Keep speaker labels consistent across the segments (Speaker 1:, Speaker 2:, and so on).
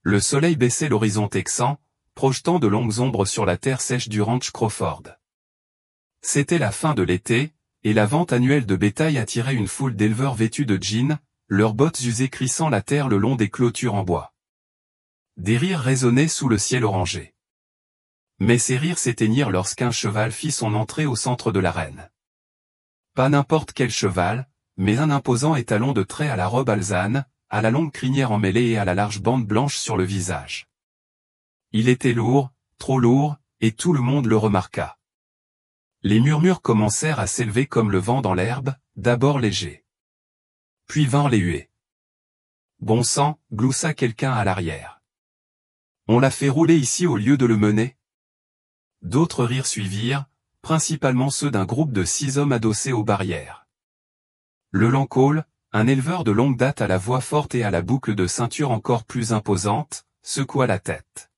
Speaker 1: Le soleil baissait l'horizon texan, projetant de longues ombres sur la terre sèche du ranch Crawford. C'était la fin de l'été, et la vente annuelle de bétail attirait une foule d'éleveurs vêtus de jeans, leurs bottes usées crissant la terre le long des clôtures en bois. Des rires résonnaient sous le ciel orangé. Mais ces rires s'éteignirent lorsqu'un cheval fit son entrée au centre de l'arène. Pas n'importe quel cheval, mais un imposant étalon de trait à la robe alezane, à la longue crinière emmêlée et à la large bande blanche sur le visage. Il était lourd, trop lourd, et tout le monde le remarqua. Les murmures commencèrent à s'élever comme le vent dans l'herbe, d'abord légers. Puis vinrent les huées. Bon sang, gloussa quelqu'un à l'arrière. On l'a fait rouler ici au lieu de le mener. D'autres rires suivirent, principalement ceux d'un groupe de 6 hommes adossés aux barrières. Le Lancôle, un éleveur de longue date à la voix forte et à la boucle de ceinture encore plus imposante, secoua la tête.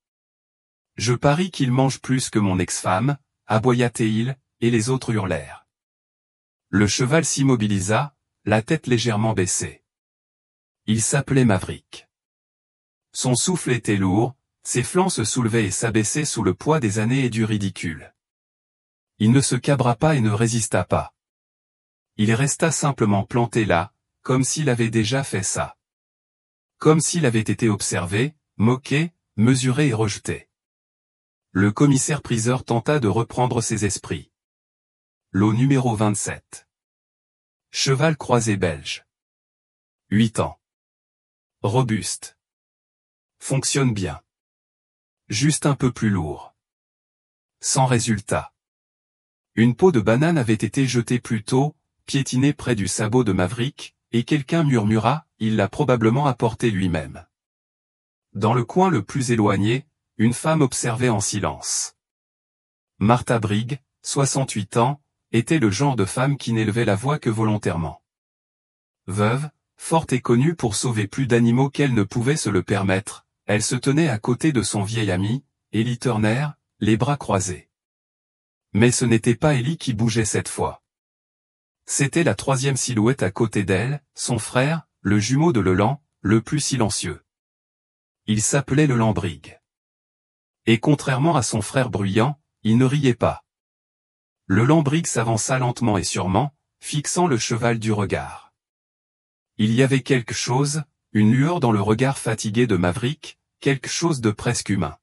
Speaker 1: Je parie qu'il mange plus que mon ex-femme, aboya Théil, et les autres hurlèrent. Le cheval s'immobilisa, la tête légèrement baissée. Il s'appelait Maverick. Son souffle était lourd, ses flancs se soulevaient et s'abaissaient sous le poids des années et du ridicule. Il ne se cabra pas et ne résista pas. Il resta simplement planté là, comme s'il avait déjà fait ça. Comme s'il avait été observé, moqué, mesuré et rejeté. Le commissaire-priseur tenta de reprendre ses esprits. Lot numéro 27. Cheval croisé belge. 8 ans. Robuste. Fonctionne bien. Juste un peu plus lourd. Sans résultat. Une peau de banane avait été jetée plus tôt, piétinée près du sabot de Maverick, et quelqu'un murmura, il l'a probablement apporté lui-même. Dans le coin le plus éloigné, une femme observait en silence. Martha Brigg, 68 ans, était le genre de femme qui n'élevait la voix que volontairement. Veuve, forte et connue pour sauver plus d'animaux qu'elle ne pouvait se le permettre, elle se tenait à côté de son vieil ami, Ellie Turner, les bras croisés. Mais ce n'était pas Ellie qui bougeait cette fois. C'était la troisième silhouette à côté d'elle, son frère, le jumeau de Leland, le plus silencieux. Il s'appelait Leland Brigg. Et contrairement à son frère bruyant, il ne riait pas. Leland Brigg s'avança lentement et sûrement, fixant le cheval du regard. Il y avait quelque chose, une lueur dans le regard fatigué de Maverick, quelque chose de presque humain.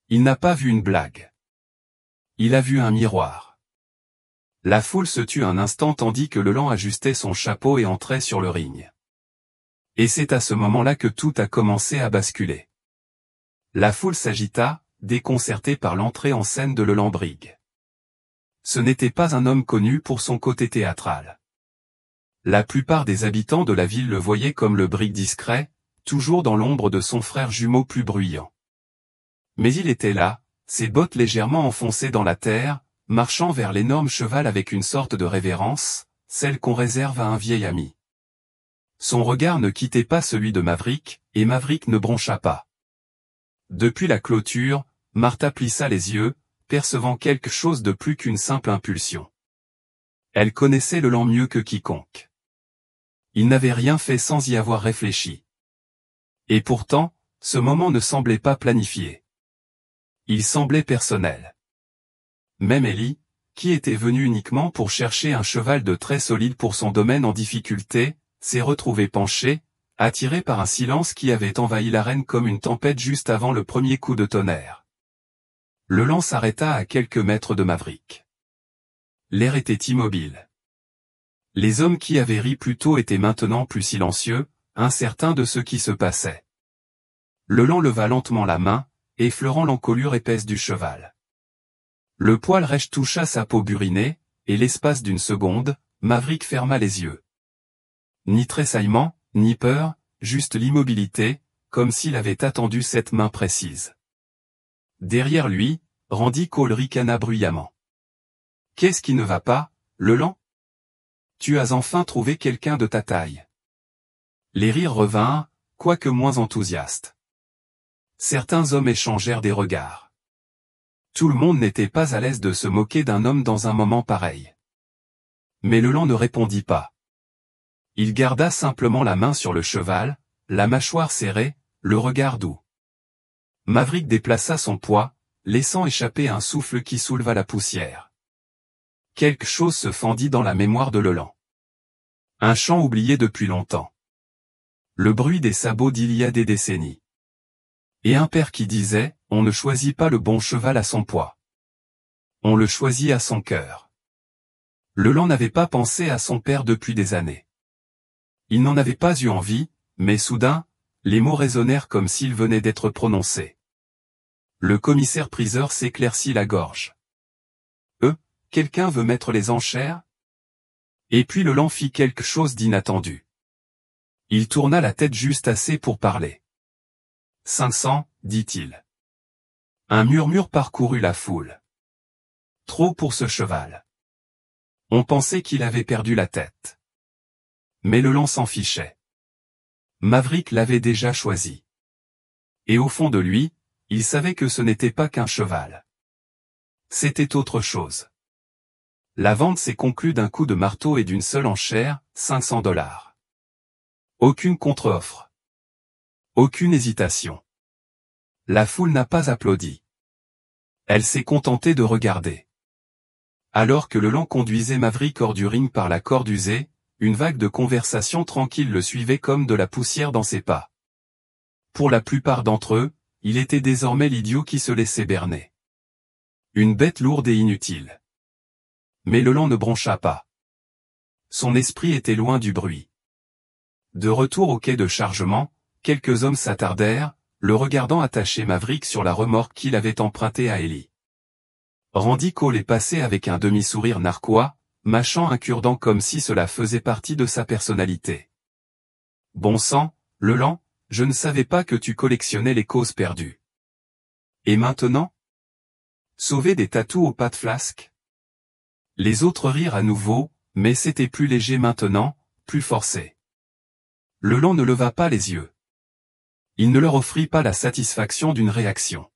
Speaker 1: Il n'a pas vu une blague. Il a vu un miroir. La foule se tut un instant tandis que Leland ajustait son chapeau et entrait sur le ring. Et c'est à ce moment-là que tout a commencé à basculer. La foule s'agita, déconcertée par l'entrée en scène de Leland Brigg. Ce n'était pas un homme connu pour son côté théâtral. La plupart des habitants de la ville le voyaient comme le Brigg discret, toujours dans l'ombre de son frère jumeau plus bruyant. Mais il était là, ses bottes légèrement enfoncées dans la terre, marchant vers l'énorme cheval avec une sorte de révérence, celle qu'on réserve à un vieil ami. Son regard ne quittait pas celui de Maverick, et Maverick ne broncha pas. Depuis la clôture, Martha plissa les yeux, percevant quelque chose de plus qu'une simple impulsion. Elle connaissait Leland mieux que quiconque. Il n'avait rien fait sans y avoir réfléchi. Et pourtant, ce moment ne semblait pas planifié. Il semblait personnel. Même Ellie, qui était venue uniquement pour chercher un cheval de trait solide pour son domaine en difficulté, s'est retrouvée penchée, attirée par un silence qui avait envahi l'arène comme une tempête juste avant le premier coup de tonnerre. Leland s'arrêta à quelques mètres de Maverick. L'air était immobile. Les hommes qui avaient ri plus tôt étaient maintenant plus silencieux, incertains de ce qui se passait. Leland leva lentement la main, effleurant l'encolure épaisse du cheval. Le poil rêche toucha sa peau burinée, et l'espace d'une seconde, Maverick ferma les yeux. Ni tressaillement, ni peur, juste l'immobilité, comme s'il avait attendu cette main précise. Derrière lui, Randy Cole ricana bruyamment. « Qu'est-ce qui ne va pas, Leland ? Tu as enfin trouvé quelqu'un de ta taille. » Les rires revinrent, quoique moins enthousiastes. Certains hommes échangèrent des regards. Tout le monde n'était pas à l'aise de se moquer d'un homme dans un moment pareil. Mais Leland ne répondit pas. Il garda simplement la main sur le cheval, la mâchoire serrée, le regard doux. Maverick déplaça son poids, laissant échapper un souffle qui souleva la poussière. Quelque chose se fendit dans la mémoire de Leland. Un chant oublié depuis longtemps. Le bruit des sabots d'il y a des décennies. Et un père qui disait, on ne choisit pas le bon cheval à son poids. On le choisit à son cœur. Leland n'avait pas pensé à son père depuis des années. Il n'en avait pas eu envie, mais soudain, les mots résonnèrent comme s'ils venaient d'être prononcés. Le commissaire-priseur s'éclaircit la gorge. Quelqu'un veut mettre les enchères? Et puis Leland fit quelque chose d'inattendu. Il tourna la tête juste assez pour parler. 500, dit-il. Un murmure parcourut la foule. Trop pour ce cheval. On pensait qu'il avait perdu la tête. Mais Leland s'en fichait. Maverick l'avait déjà choisi. Et au fond de lui, il savait que ce n'était pas qu'un cheval. C'était autre chose. La vente s'est conclue d'un coup de marteau et d'une seule enchère, $500. Aucune contre-offre. Aucune hésitation. La foule n'a pas applaudi. Elle s'est contentée de regarder. Alors que Leland conduisait Maverick hors du ring par la corde usée, une vague de conversation tranquille le suivait comme de la poussière dans ses pas. Pour la plupart d'entre eux, il était désormais l'idiot qui se laissait berner. Une bête lourde et inutile. Mais Leland ne broncha pas. Son esprit était loin du bruit. De retour au quai de chargement, quelques hommes s'attardèrent, le regardant attacher Maverick sur la remorque qu'il avait empruntée à Ellie. Randy Cole est passé avec un demi-sourire narquois, mâchant un cure-dent comme si cela faisait partie de sa personnalité. Bon sang, Leland, je ne savais pas que tu collectionnais les causes perdues. Et maintenant? Sauver des tatous aux pattes flasques? Les autres rirent à nouveau, mais c'était plus léger maintenant, plus forcé. Leland ne leva pas les yeux. Il ne leur offrit pas la satisfaction d'une réaction.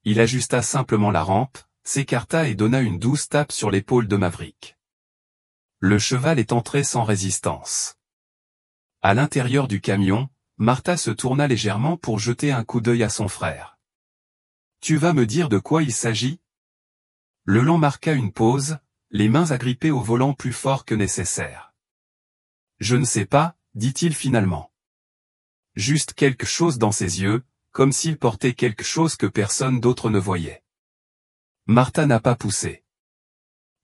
Speaker 1: Il ajusta simplement la rampe, s'écarta et donna une douce tape sur l'épaule de Maverick. Le cheval est entré sans résistance. À l'intérieur du camion, Martha se tourna légèrement pour jeter un coup d'œil à son frère. « Tu vas me dire de quoi il s'agit ?» Leland marqua une pause, les mains agrippées au volant plus fort que nécessaire. « Je ne sais pas, dit-il finalement. Juste quelque chose dans ses yeux, comme s'il portait quelque chose que personne d'autre ne voyait. Martha n'a pas poussé.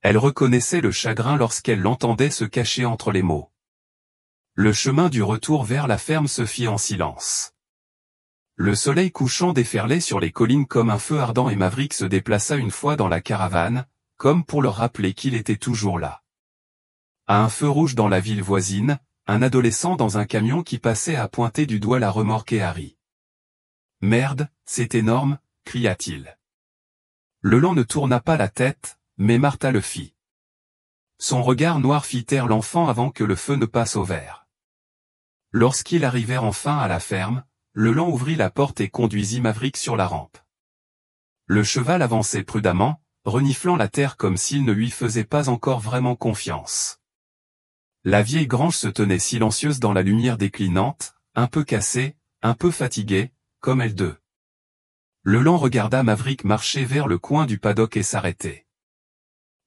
Speaker 1: Elle reconnaissait le chagrin lorsqu'elle l'entendait se cacher entre les mots. Le chemin du retour vers la ferme se fit en silence. Le soleil couchant déferlait sur les collines comme un feu ardent et Maverick se déplaça une fois dans la caravane, comme pour leur rappeler qu'il était toujours là. À un feu rouge dans la ville voisine, un adolescent dans un camion qui passait a pointé du doigt la remorque et Harry. « Merde, c'est énorme !» cria-t-il. Leland ne tourna pas la tête, mais Martha le fit. Son regard noir fit taire l'enfant avant que le feu ne passe au vert. Lorsqu'ils arrivèrent enfin à la ferme, Leland ouvrit la porte et conduisit Maverick sur la rampe. Le cheval avançait prudemment, reniflant la terre comme s'il ne lui faisait pas encore vraiment confiance. La vieille grange se tenait silencieuse dans la lumière déclinante, un peu cassée, un peu fatiguée, comme elle deux. Leland regarda Maverick marcher vers le coin du paddock et s'arrêter.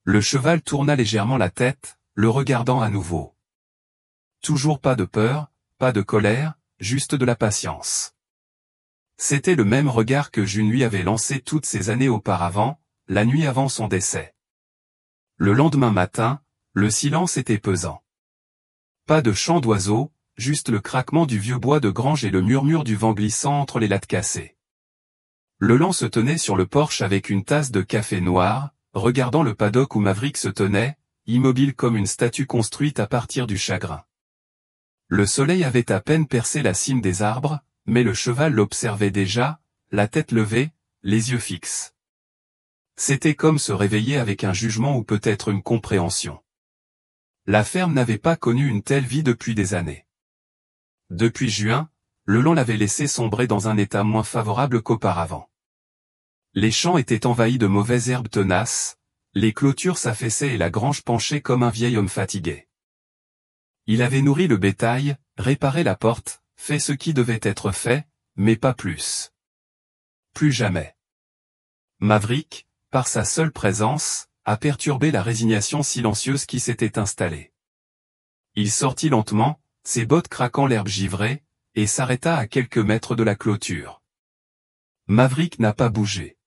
Speaker 1: Le cheval tourna légèrement la tête, le regardant à nouveau. Toujours pas de peur, pas de colère, juste de la patience. C'était le même regard que June lui avait lancé toutes ces années auparavant, la nuit avant son décès. Le lendemain matin, le silence était pesant. Pas de chant d'oiseaux, juste le craquement du vieux bois de grange et le murmure du vent glissant entre les lattes cassées. Leland se tenait sur le porche avec une tasse de café noir, regardant le paddock où Maverick se tenait, immobile comme une statue construite à partir du chagrin. Le soleil avait à peine percé la cime des arbres, mais le cheval l'observait déjà, la tête levée, les yeux fixes. C'était comme se réveiller avec un jugement ou peut-être une compréhension. La ferme n'avait pas connu une telle vie depuis des années. Depuis juin, Leland l'avait laissé sombrer dans un état moins favorable qu'auparavant. Les champs étaient envahis de mauvaises herbes tenaces, les clôtures s'affaissaient et la grange penchait comme un vieil homme fatigué. Il avait nourri le bétail, réparé la porte, fait ce qui devait être fait, mais pas plus. Plus jamais. Maverick, par sa seule présence, a perturbé la résignation silencieuse qui s'était installée. Il sortit lentement, ses bottes craquant l'herbe givrée, et s'arrêta à quelques mètres de la clôture. Maverick n'a pas bougé.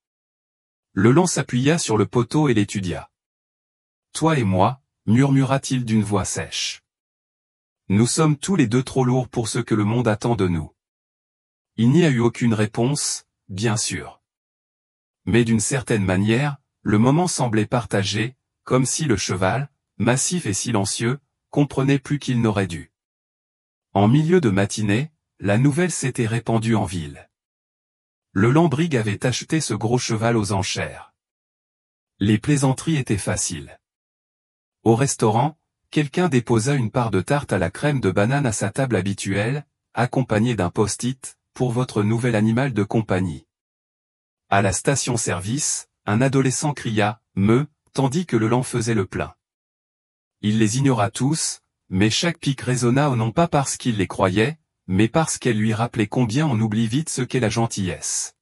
Speaker 1: Leland s'appuya sur le poteau et l'étudia. « Toi et moi, murmura-t-il d'une voix sèche. Nous sommes tous les deux trop lourds pour ce que le monde attend de nous. Il n'y a eu aucune réponse, bien sûr. Mais d'une certaine manière, le moment semblait partagé, comme si le cheval, massif et silencieux, comprenait plus qu'il n'aurait dû. En milieu de matinée, la nouvelle s'était répandue en ville. Le Lambrigue avait acheté ce gros cheval aux enchères. Les plaisanteries étaient faciles. Au restaurant, quelqu'un déposa une part de tarte à la crème de banane à sa table habituelle, accompagnée d'un post-it, pour votre nouvel animal de compagnie. À la station-service, un adolescent cria « me », tandis que Leland faisait le plein. Il les ignora tous, mais chaque pique résonna non pas parce qu'il les croyait, mais parce qu'elle lui rappelait combien on oublie vite ce qu'est la gentillesse.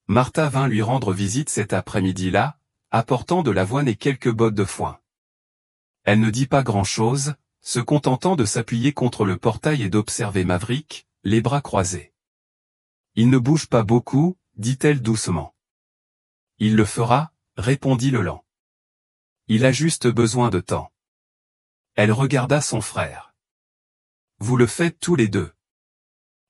Speaker 1: Martha vint lui rendre visite cet après-midi-là, apportant de l'avoine et quelques bottes de foin. Elle ne dit pas grand-chose, se contentant de s'appuyer contre le portail et d'observer Maverick, les bras croisés. « Il ne bouge pas beaucoup, dit-elle doucement. « Il le fera, répondit Leland. Il a juste besoin de temps. » Elle regarda son frère. « Vous le faites tous les deux. »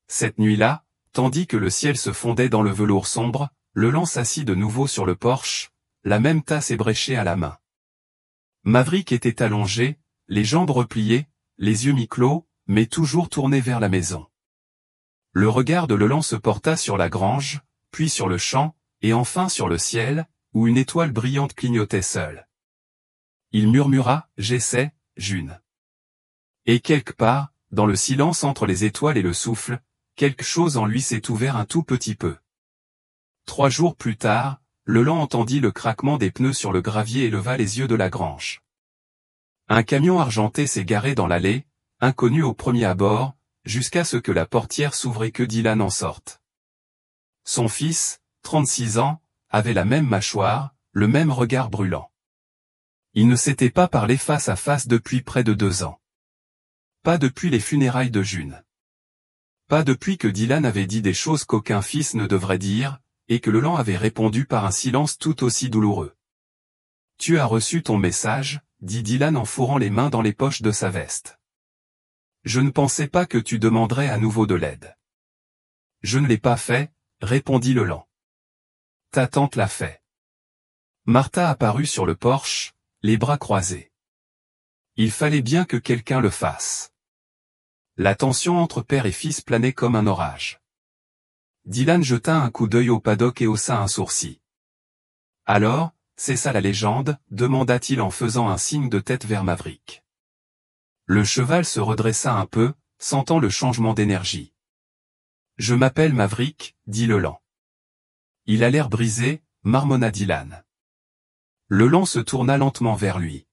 Speaker 1: Cette nuit-là, tandis que le ciel se fondait dans le velours sombre, Leland s'assit de nouveau sur le porche, la même tasse ébréchée à la main. Maverick était allongé, les jambes repliées, les yeux mi-clos, mais toujours tournés vers la maison. Le regard de Leland se porta sur la grange, puis sur le champ, et enfin sur le ciel, où une étoile brillante clignotait seule. Il murmura « J'essaie, June. » Et quelque part, dans le silence entre les étoiles et le souffle, quelque chose en lui s'est ouvert un tout petit peu. 3 jours plus tard, Leland entendit le craquement des pneus sur le gravier et leva les yeux de la grange. Un camion argenté s'est garé dans l'allée, inconnu au premier abord, jusqu'à ce que la portière s'ouvre et que Dylan en sorte. Son fils, 36 ans, avait la même mâchoire, le même regard brûlant. Il ne s'était pas parlé face à face depuis près de 2 ans. Pas depuis les funérailles de June. Pas depuis que Dylan avait dit des choses qu'aucun fils ne devrait dire, et que Leland avait répondu par un silence tout aussi douloureux. « Tu as reçu ton message », dit Dylan en fourrant les mains dans les poches de sa veste. « Je ne pensais pas que tu demanderais à nouveau de l'aide. »« Je ne l'ai pas fait, » répondit Leland. « Ta tante l'a fait. » Martha apparut sur le porche, les bras croisés. Il fallait bien que quelqu'un le fasse. La tension entre père et fils planait comme un orage. Dylan jeta un coup d'œil au paddock et haussa un sourcil. « Alors, c'est ça la légende ?» demanda-t-il en faisant un signe de tête vers Maverick. Le cheval se redressa un peu, sentant le changement d'énergie. « Je m'appelle Maverick, » dit Leland. « Il a l'air brisé, » marmonna Dylan. Leland se tourna lentement vers lui.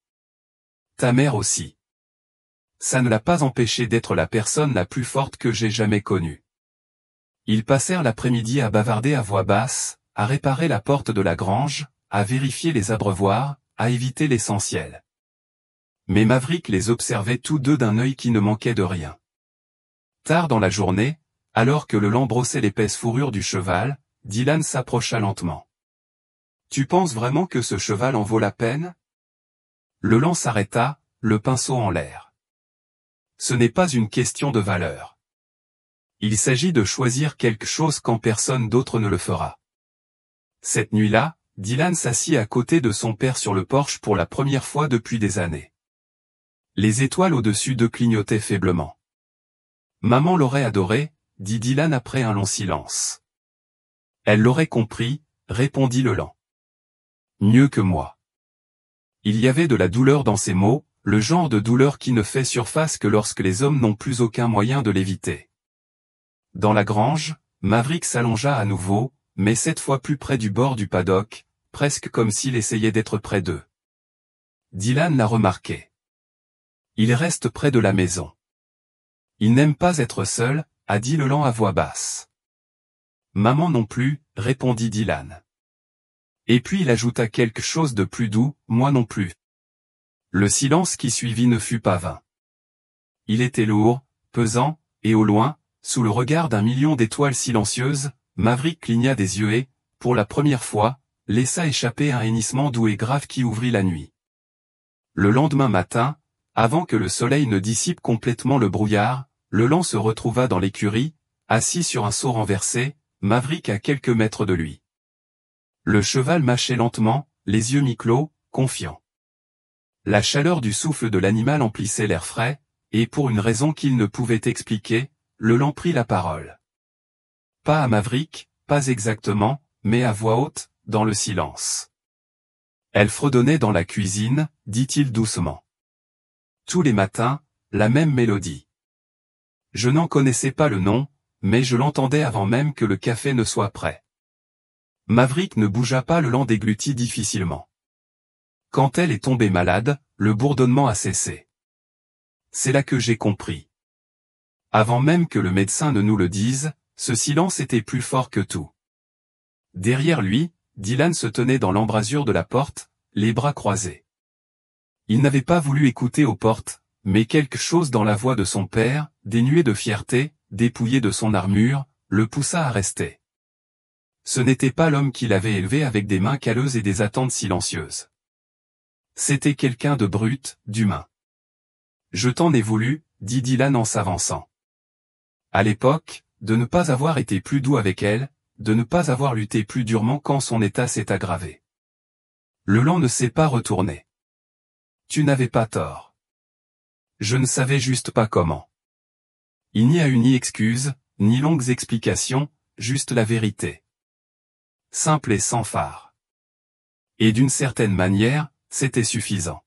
Speaker 1: « Ta mère aussi. » Ça ne l'a pas empêché d'être la personne la plus forte que j'ai jamais connue. Ils passèrent l'après-midi à bavarder à voix basse, à réparer la porte de la grange, à vérifier les abreuvoirs, à éviter l'essentiel. Mais Maverick les observait tous deux d'un œil qui ne manquait de rien. Tard dans la journée, alors que Leland brossait l'épaisse fourrure du cheval, Dylan s'approcha lentement. « Tu penses vraiment que ce cheval en vaut la peine ?» Leland s'arrêta, le pinceau en l'air. « Ce n'est pas une question de valeur. Il s'agit de choisir quelque chose quand personne d'autre ne le fera. » Cette nuit-là, Dylan s'assit à côté de son père sur le porche pour la première fois depuis des années. Les étoiles au-dessus d'eux clignotaient faiblement. « Maman l'aurait adoré, » dit Dylan après un long silence. « Elle l'aurait compris, » répondit Leland. « Mieux que moi. » Il y avait de la douleur dans ces mots, le genre de douleur qui ne fait surface que lorsque les hommes n'ont plus aucun moyen de l'éviter. Dans la grange, Maverick s'allongea à nouveau, mais cette fois plus près du bord du paddock, presque comme s'il essayait d'être près d'eux. Dylan l'a remarqué. Il reste près de la maison. Il n'aime pas être seul, a dit Leland à voix basse. maman non plus, répondit Dylan. Et puis il ajouta quelque chose de plus doux, moi non plus. Le silence qui suivit ne fut pas vain. Il était lourd, pesant, et au loin, sous le regard d'un million d'étoiles silencieuses, Maverick cligna des yeux et, pour la première fois, laissa échapper un hennissement doux et grave qui ouvrit la nuit. Le lendemain matin, avant que le soleil ne dissipe complètement le brouillard, Leland se retrouva dans l'écurie, assis sur un seau renversé, Maverick à quelques mètres de lui. Le cheval mâchait lentement, les yeux mi-clos, confiant. La chaleur du souffle de l'animal emplissait l'air frais, et pour une raison qu'il ne pouvait expliquer, Leland prit la parole. Pas à Maverick, pas exactement, mais à voix haute, dans le silence. Elle fredonnait dans la cuisine, dit-il doucement. Tous les matins, la même mélodie. Je n'en connaissais pas le nom, mais je l'entendais avant même que le café ne soit prêt. Maverick ne bougea pas, Leland déglutit difficilement. Quand elle est tombée malade, le bourdonnement a cessé. C'est là que j'ai compris. Avant même que le médecin ne nous le dise, ce silence était plus fort que tout. Derrière lui, Dylan se tenait dans l'embrasure de la porte, les bras croisés. Il n'avait pas voulu écouter aux portes, mais quelque chose dans la voix de son père, dénué de fierté, dépouillé de son armure, le poussa à rester. Ce n'était pas l'homme qu'il avait élevé avec des mains calleuses et des attentes silencieuses. C'était quelqu'un de brut, d'humain. Je t'en ai voulu, dit Dylan en s'avançant. À l'époque, de ne pas avoir été plus doux avec elle, de ne pas avoir lutté plus durement quand son état s'est aggravé. Leland ne s'est pas retourné. Tu n'avais pas tort. Je ne savais juste pas comment. Il n'y a eu ni excuse, ni longues explications, juste la vérité. Simple et sans phare. Et d'une certaine manière, c'était suffisant.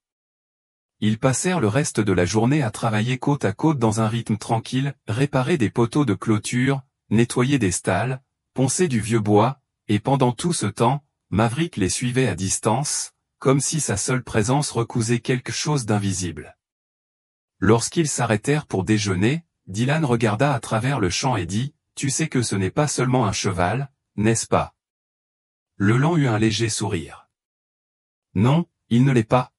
Speaker 1: Ils passèrent le reste de la journée à travailler côte à côte dans un rythme tranquille, réparer des poteaux de clôture, nettoyer des stalles, poncer du vieux bois, et pendant tout ce temps, Maverick les suivait à distance, comme si sa seule présence recousait quelque chose d'invisible. Lorsqu'ils s'arrêtèrent pour déjeuner, Dylan regarda à travers le champ et dit, « Tu sais que ce n'est pas seulement un cheval, n'est-ce pas ?» Leland eut un léger sourire. « Non, il ne l'est pas. »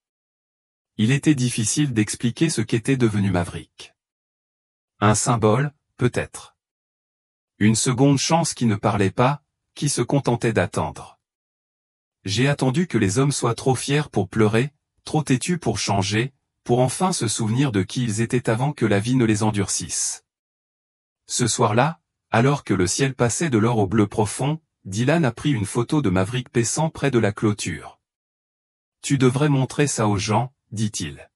Speaker 1: Il était difficile d'expliquer ce qu'était devenu Maverick. Un symbole, peut-être. Une seconde chance qui ne parlait pas, qui se contentait d'attendre. J'ai attendu que les hommes soient trop fiers pour pleurer, trop têtus pour changer, pour enfin se souvenir de qui ils étaient avant que la vie ne les endurcisse. Ce soir-là, alors que le ciel passait de l'or au bleu profond, Dylan a pris une photo de Maverick paissant près de la clôture. « Tu devrais montrer ça aux gens, » dit-il.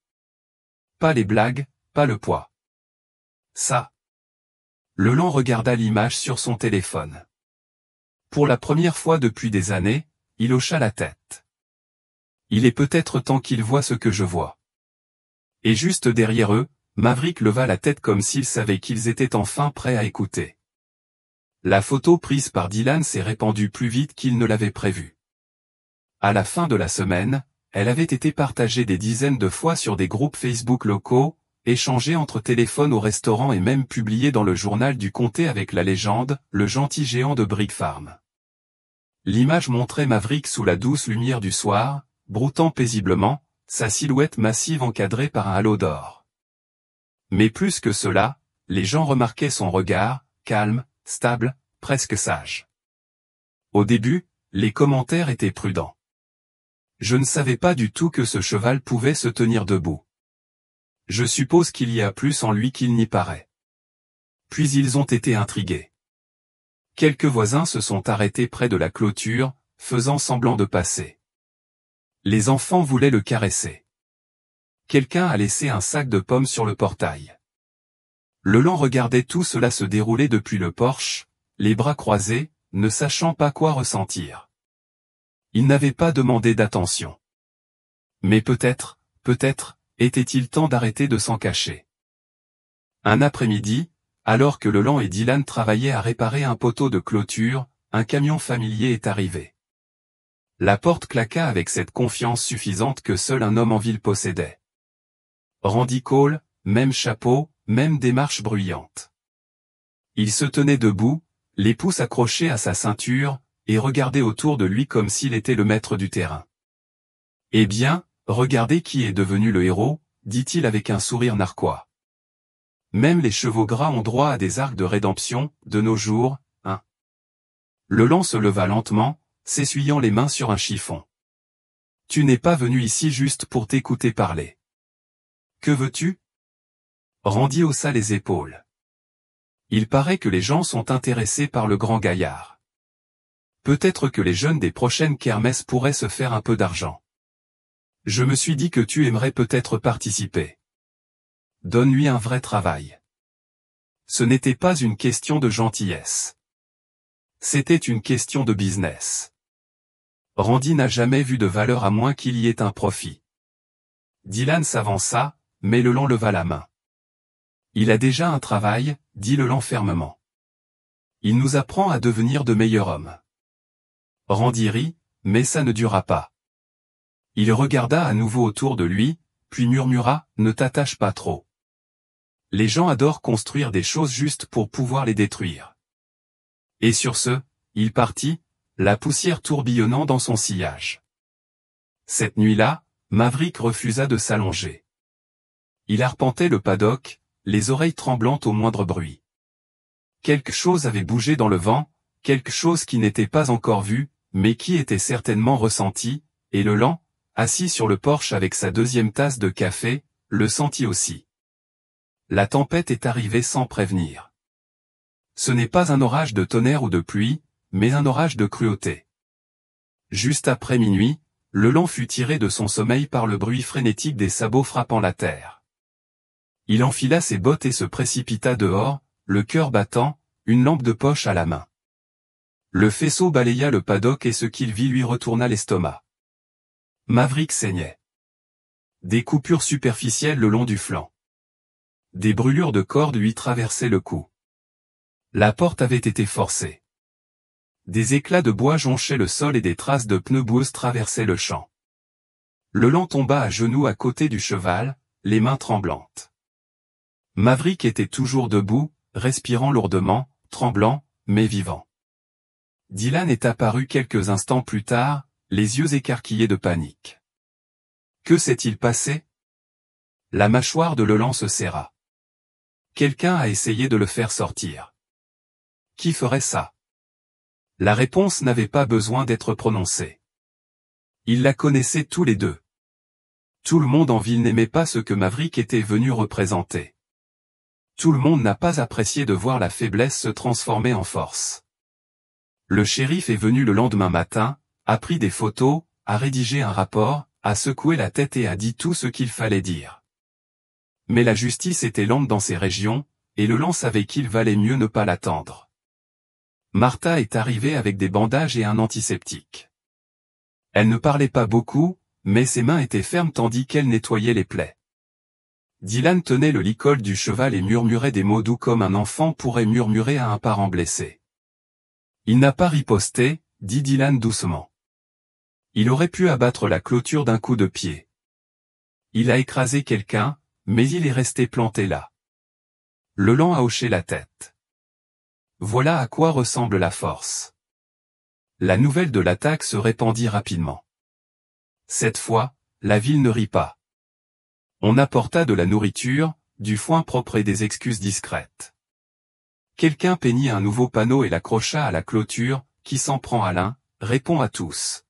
Speaker 1: « Pas les blagues, pas le poids. Ça. » Leland regarda l'image sur son téléphone. Pour la première fois depuis des années, il hocha la tête. « Il est peut-être temps qu'ils voient ce que je vois. » Et juste derrière eux, Maverick leva la tête comme s'il savait qu'ils étaient enfin prêts à écouter. La photo prise par Dylan s'est répandue plus vite qu'il ne l'avait prévu. À la fin de la semaine, elle avait été partagée des dizaines de fois sur des groupes Facebook locaux, échangée entre téléphones au restaurant et même publiée dans le journal du comté avec la légende, le gentil géant de Brick Farm. L'image montrait Maverick sous la douce lumière du soir, broutant paisiblement, sa silhouette massive encadrée par un halo d'or. Mais plus que cela, les gens remarquaient son regard, calme, stable, presque sage. Au début, les commentaires étaient prudents. Je ne savais pas du tout que ce cheval pouvait se tenir debout. Je suppose qu'il y a plus en lui qu'il n'y paraît. Puis ils ont été intrigués. Quelques voisins se sont arrêtés près de la clôture, faisant semblant de passer. Les enfants voulaient le caresser. Quelqu'un a laissé un sac de pommes sur le portail. Leland regardait tout cela se dérouler depuis le porche, les bras croisés, ne sachant pas quoi ressentir. Il n'avait pas demandé d'attention. Mais peut-être, était-il temps d'arrêter de s'en cacher. Un après-midi, alors que Leland et Dylan travaillaient à réparer un poteau de clôture, un camion familier est arrivé. La porte claqua avec cette confiance suffisante que seul un homme en ville possédait. Randy Cole, même chapeau, même démarche bruyante. Il se tenait debout, les pouces accrochés à sa ceinture, et regardait autour de lui comme s'il était le maître du terrain. « Eh bien, regardez qui est devenu le héros, » dit-il avec un sourire narquois. « Même les chevaux gras ont droit à des arcs de rédemption, de nos jours, hein. » Leland se leva lentement, s'essuyant les mains sur un chiffon. « Tu n'es pas venu ici juste pour t'écouter parler. Que veux-tu » Randy haussa les épaules. Il paraît que les gens sont intéressés par le grand gaillard. Peut-être que les jeunes des prochaines kermesses pourraient se faire un peu d'argent. Je me suis dit que tu aimerais peut-être participer. Donne-lui un vrai travail. Ce n'était pas une question de gentillesse. C'était une question de business. Randy n'a jamais vu de valeur à moins qu'il y ait un profit. Dylan s'avança, mais Leland leva la main. Il a déjà un travail, dit Leland fermement. Il nous apprend à devenir de meilleurs hommes. Randy rit, mais ça ne dura pas. Il regarda à nouveau autour de lui, puis murmura, « Ne t'attache pas trop. Les gens adorent construire des choses juste pour pouvoir les détruire. » Et sur ce, il partit, la poussière tourbillonnant dans son sillage. Cette nuit-là, Maverick refusa de s'allonger. Il arpentait le paddock, les oreilles tremblantes au moindre bruit. Quelque chose avait bougé dans le vent, quelque chose qui n'était pas encore vu, mais qui était certainement ressenti, et Leland, assis sur le porche avec sa deuxième tasse de café, le sentit aussi. La tempête est arrivée sans prévenir. Ce n'est pas un orage de tonnerre ou de pluie, mais un orage de cruauté. Juste après minuit, Leland fut tiré de son sommeil par le bruit frénétique des sabots frappant la terre. Il enfila ses bottes et se précipita dehors, le cœur battant, une lampe de poche à la main. Le faisceau balaya le paddock et ce qu'il vit lui retourna l'estomac. Maverick saignait. Des coupures superficielles le long du flanc. Des brûlures de corde lui traversaient le cou. La porte avait été forcée. Des éclats de bois jonchaient le sol et des traces de pneus boueuses traversaient le champ. Leland tomba à genoux à côté du cheval, les mains tremblantes. Maverick était toujours debout, respirant lourdement, tremblant, mais vivant. Dylan est apparu quelques instants plus tard, les yeux écarquillés de panique. Que s'est-il passé? La mâchoire de Leland se serra. Quelqu'un a essayé de le faire sortir. Qui ferait ça? La réponse n'avait pas besoin d'être prononcée. Ils la connaissaient tous les deux. Tout le monde en ville n'aimait pas ce que Maverick était venu représenter. Tout le monde n'a pas apprécié de voir la faiblesse se transformer en force. Le shérif est venu le lendemain matin, a pris des photos, a rédigé un rapport, a secoué la tête et a dit tout ce qu'il fallait dire. Mais la justice était lente dans ces régions, et Leland savait qu'il valait mieux ne pas l'attendre. Martha est arrivée avec des bandages et un antiseptique. Elle ne parlait pas beaucoup, mais ses mains étaient fermes tandis qu'elle nettoyait les plaies. Dylan tenait le licol du cheval et murmurait des mots doux comme un enfant pourrait murmurer à un parent blessé. Il n'a pas riposté, dit Dylan doucement. Il aurait pu abattre la clôture d'un coup de pied. Il a écrasé quelqu'un, mais il est resté planté là. Leland a hoché la tête. Voilà à quoi ressemble la force. La nouvelle de l'attaque se répandit rapidement. Cette fois, la ville ne rit pas. On apporta de la nourriture, du foin propre et des excuses discrètes. Quelqu'un peignit un nouveau panneau et l'accrocha à la clôture, qui s'en prend à l'un, répond à tous.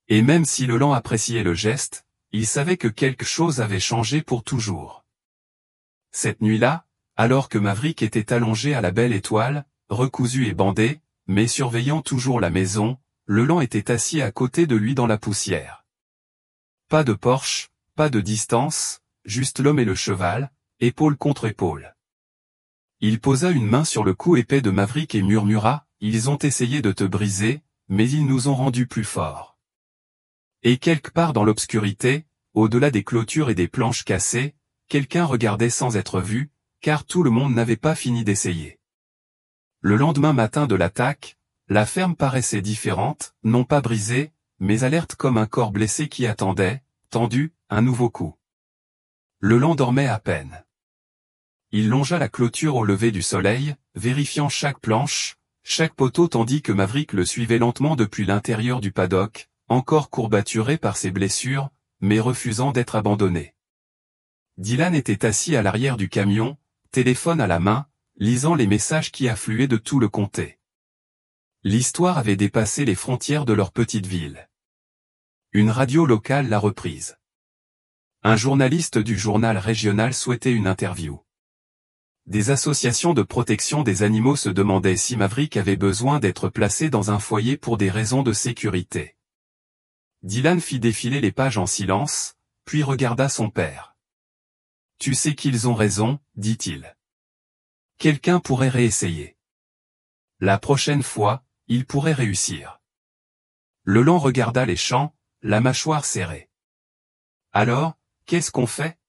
Speaker 1: Et même si Leland appréciait le geste, il savait que quelque chose avait changé pour toujours. Cette nuit-là, alors que Maverick était allongé à la belle étoile, recousu et bandé, mais surveillant toujours la maison, Leland était assis à côté de lui dans la poussière. Pas de porche, pas de distance, juste l'homme et le cheval, épaule contre épaule. Il posa une main sur le cou épais de Maverick et murmura, « Ils ont essayé de te briser, mais ils nous ont rendus plus forts. » Et quelque part dans l'obscurité, au-delà des clôtures et des planches cassées, quelqu'un regardait sans être vu, car tout le monde n'avait pas fini d'essayer. Le lendemain matin de l'attaque, la ferme paraissait différente, non pas brisée, mais alerte comme un corps blessé qui attendait, tendu, un nouveau coup. Leland dormait à peine. Il longea la clôture au lever du soleil, vérifiant chaque planche, chaque poteau tandis que Maverick le suivait lentement depuis l'intérieur du paddock, encore courbaturé par ses blessures, mais refusant d'être abandonné. Dylan était assis à l'arrière du camion, téléphone à la main, lisant les messages qui affluaient de tout le comté. L'histoire avait dépassé les frontières de leur petite ville. Une radio locale l'a reprise. Un journaliste du journal régional souhaitait une interview. Des associations de protection des animaux se demandaient si Maverick avait besoin d'être placé dans un foyer pour des raisons de sécurité. Dylan fit défiler les pages en silence, puis regarda son père. « Tu sais qu'ils ont raison, dit-il. Quelqu'un pourrait réessayer. La prochaine fois, il pourrait réussir. » Leland regarda les champs, la mâchoire serrée. « Alors, qu'est-ce qu'on fait ? »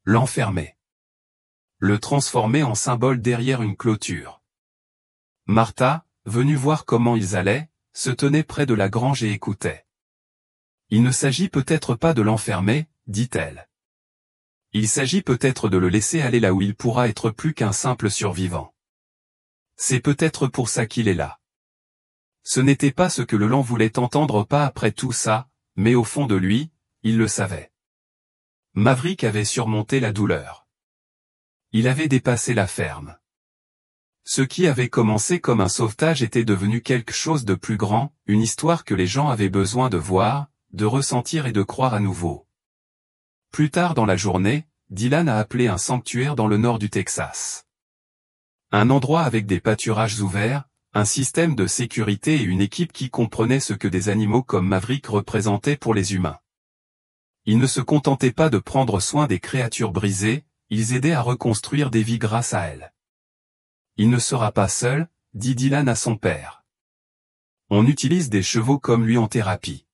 Speaker 1: L'enfermer. Le transformer en symbole derrière une clôture. Martha, venue voir comment ils allaient, se tenait près de la grange et écoutait. « Il ne s'agit peut-être pas de l'enfermer, dit-elle. Il s'agit peut-être de le laisser aller là où il pourra être plus qu'un simple survivant. C'est peut-être pour ça qu'il est là. » Ce n'était pas ce que Leland voulait entendre pas après tout ça, mais au fond de lui, il le savait. Maverick avait surmonté la douleur. Il avait dépassé la ferme. Ce qui avait commencé comme un sauvetage était devenu quelque chose de plus grand, une histoire que les gens avaient besoin de voir, de ressentir et de croire à nouveau. Plus tard dans la journée, Dylan a appelé un sanctuaire dans le nord du Texas. Un endroit avec des pâturages ouverts, un système de sécurité et une équipe qui comprenait ce que des animaux comme Maverick représentaient pour les humains. Ils ne se contentaient pas de prendre soin des créatures brisées, ils aidaient à reconstruire des vies grâce à elles. « Il ne sera pas seul, dit Dylan à son père. On utilise des chevaux comme lui en thérapie.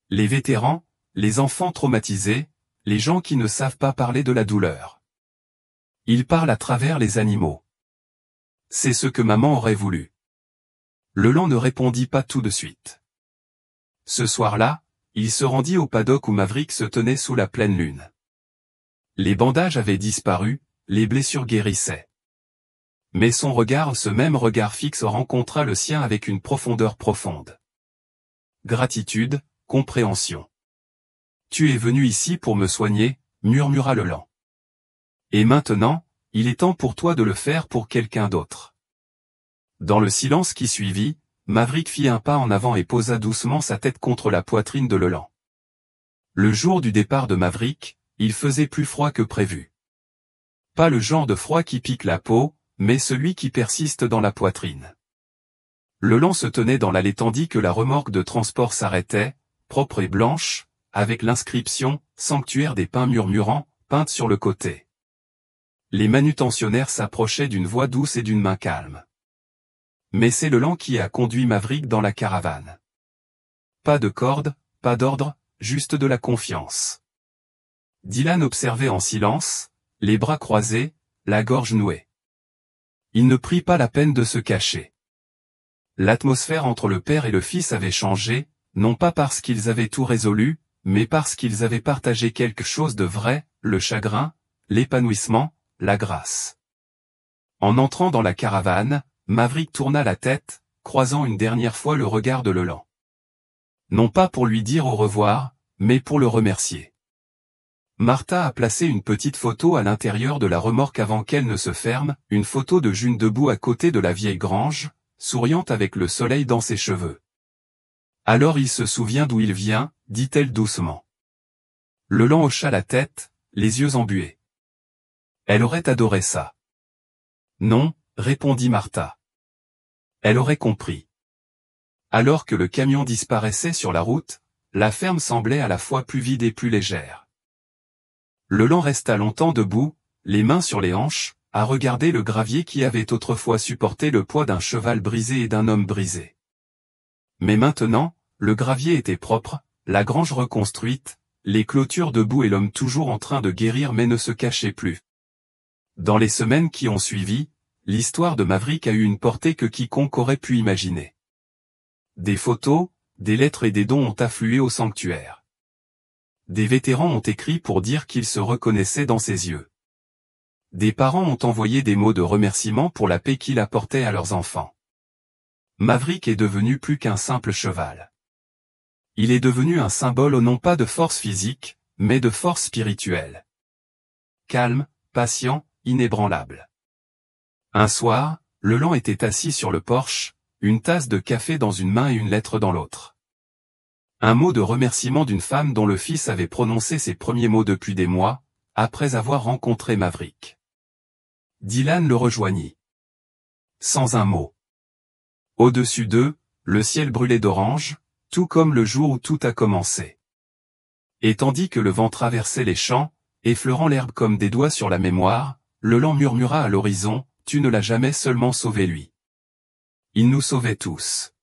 Speaker 1: Les vétérans, les enfants traumatisés, les gens qui ne savent pas parler de la douleur. Ils parlent à travers les animaux. C'est ce que maman aurait voulu. » Leland ne répondit pas tout de suite. Ce soir-là, il se rendit au paddock où Maverick se tenait sous la pleine lune. Les bandages avaient disparu, les blessures guérissaient. Mais son regard, ce même regard fixe, rencontra le sien avec une profondeur profonde. Gratitude, compréhension. « Tu es venu ici pour me soigner, » murmura Leland. « Et maintenant, il est temps pour toi de le faire pour quelqu'un d'autre. » Dans le silence qui suivit, Maverick fit un pas en avant et posa doucement sa tête contre la poitrine de Leland. Le jour du départ de Maverick, il faisait plus froid que prévu. Pas le genre de froid qui pique la peau, mais celui qui persiste dans la poitrine. Leland se tenait dans l'allée tandis que la remorque de transport s'arrêtait, propre et blanche, avec l'inscription « Sanctuaire des pins murmurants » peinte sur le côté. Les manutentionnaires s'approchaient d'une voix douce et d'une main calme. Mais c'est Leland qui a conduit Maverick dans la caravane. Pas de corde, pas d'ordre, juste de la confiance. Dylan observait en silence, les bras croisés, la gorge nouée. Il ne prit pas la peine de se cacher. L'atmosphère entre le père et le fils avait changé, non pas parce qu'ils avaient tout résolu, mais parce qu'ils avaient partagé quelque chose de vrai, le chagrin, l'épanouissement, la grâce. En entrant dans la caravane, Maverick tourna la tête, croisant une dernière fois le regard de Leland. Non pas pour lui dire au revoir, mais pour le remercier. Martha a placé une petite photo à l'intérieur de la remorque avant qu'elle ne se ferme, une photo de June debout à côté de la vieille grange, souriante avec le soleil dans ses cheveux. « Alors il se souvient d'où il vient, » dit-elle doucement. Leland hocha la tête, les yeux embués. Elle aurait adoré ça. Non, répondit Martha. Elle aurait compris. Alors que le camion disparaissait sur la route, la ferme semblait à la fois plus vide et plus légère. Leland resta longtemps debout, les mains sur les hanches, à regarder le gravier qui avait autrefois supporté le poids d'un cheval brisé et d'un homme brisé. Mais maintenant, le gravier était propre, la grange reconstruite, les clôtures debout et l'homme toujours en train de guérir mais ne se cachait plus. Dans les semaines qui ont suivi, l'histoire de Maverick a eu une portée que quiconque aurait pu imaginer. Des photos, des lettres et des dons ont afflué au sanctuaire. Des vétérans ont écrit pour dire qu'ils se reconnaissaient dans ses yeux. Des parents ont envoyé des mots de remerciement pour la paix qu'il apportait à leurs enfants. Maverick est devenu plus qu'un simple cheval. Il est devenu un symbole non pas de force physique, mais de force spirituelle. Calme, patient, inébranlable. Un soir, Leland était assis sur le porche, une tasse de café dans une main et une lettre dans l'autre. Un mot de remerciement d'une femme dont le fils avait prononcé ses premiers mots depuis des mois, après avoir rencontré Maverick. Dylan le rejoignit. Sans un mot. Au-dessus d'eux, le ciel brûlait d'orange, tout comme le jour où tout a commencé. Et tandis que le vent traversait les champs, effleurant l'herbe comme des doigts sur la mémoire, Leland murmura à l'horizon, « Tu ne l'as jamais seulement sauvé lui. Il nous sauvait tous. »